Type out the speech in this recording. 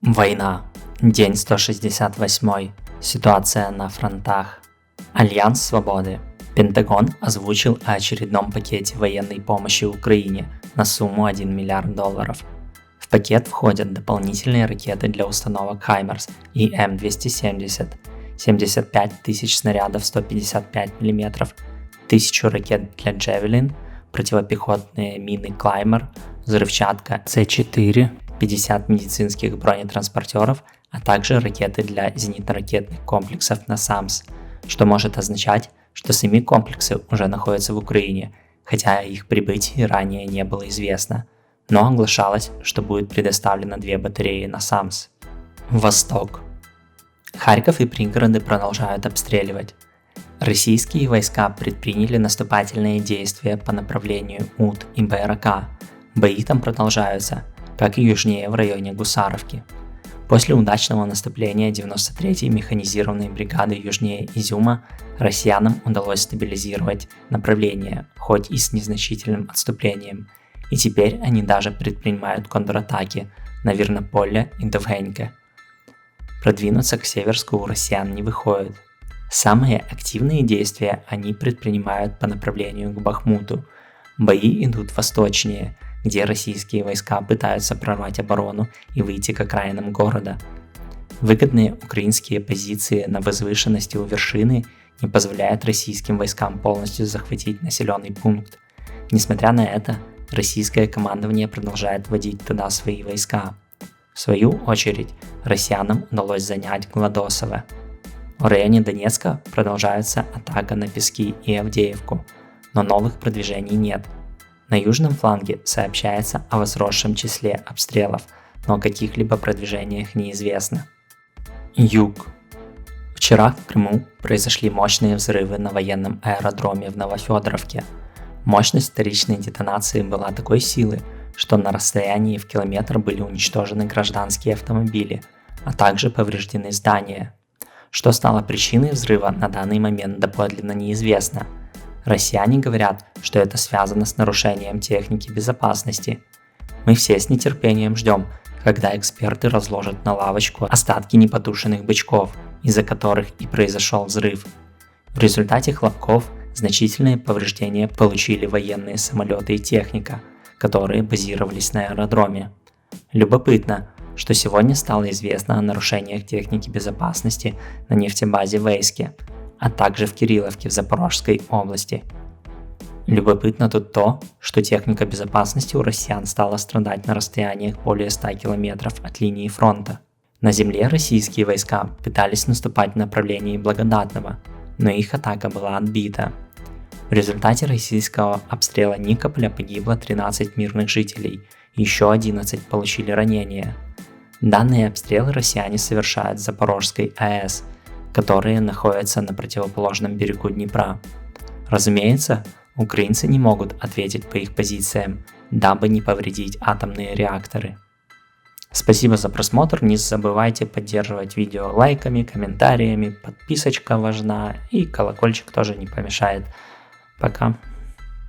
Война. День 168. Ситуация на фронтах. Альянс Свободы. Пентагон озвучил о очередном пакете военной помощи Украине на сумму $1 миллиард. В пакет входят дополнительные ракеты для установок «Хаймерс» и М270, 75 тысяч снарядов 155 мм, 1000 ракет для «Джевелин», противопехотные мины «Клаймер», взрывчатка С-4, 50 медицинских бронетранспортеров, а также ракеты для зенитно-ракетных комплексов «Насамс», что может означать, что сами комплексы уже находятся в Украине, хотя о их прибытии ранее не было известно, но оглашалось, что будет предоставлено 2 батареи «Насамс». Восток. Харьков и пригороды продолжают обстреливать. Российские войска предприняли наступательные действия по направлению УТ и БРК. Бои там продолжаются, как и южнее в районе Гусаровки. После удачного наступления 93-й механизированной бригады южнее Изюма россиянам удалось стабилизировать направление, хоть и с незначительным отступлением, и теперь они даже предпринимают контратаки на Вернополе и Довгеньке. Продвинуться к Северску у россиян не выходит. Самые активные действия они предпринимают по направлению к Бахмуту. Бои идут восточнее, где российские войска пытаются прорвать оборону и выйти к окраинам города. Выгодные украинские позиции на возвышенности у вершины не позволяют российским войскам полностью захватить населенный пункт. Несмотря на это, российское командование продолжает вводить туда свои войска. В свою очередь, россиянам удалось занять Гладосово. В районе Донецка продолжается атака на Пески и Авдеевку, но новых продвижений нет. На южном фланге сообщается о возросшем числе обстрелов, но о каких-либо продвижениях неизвестно. Юг. Вчера в Крыму произошли мощные взрывы на военном аэродроме в Новофедоровке. Мощность вторичной детонации была такой силы, что на расстоянии в километр были уничтожены гражданские автомобили, а также повреждены здания. Что стало причиной взрыва, на данный момент доподлинно неизвестно. Россияне говорят, что это связано с нарушением техники безопасности. Мы все с нетерпением ждем, когда эксперты разложат на лавочку остатки непотушенных бычков, из-за которых и произошел взрыв. В результате хлопков значительные повреждения получили военные самолеты и техника, которые базировались на аэродроме. Любопытно, что сегодня стало известно о нарушениях техники безопасности на нефтебазе в Эйске, а также в Кирилловке в Запорожской области. Любопытно тут то, что техника безопасности у россиян стала страдать на расстояниях более 100 километров от линии фронта. На земле российские войска пытались наступать в направлении Благодатного, но их атака была отбита. В результате российского обстрела Никополя погибло 13 мирных жителей, еще 11 получили ранения. Данные обстрелы россияне совершают с Запорожской АЭС, которые находятся на противоположном берегу Днепра. Разумеется, украинцы не могут ответить по их позициям, дабы не повредить атомные реакторы. Спасибо за просмотр, не забывайте поддерживать видео лайками, комментариями, подписочка важна и колокольчик тоже не помешает. Пока.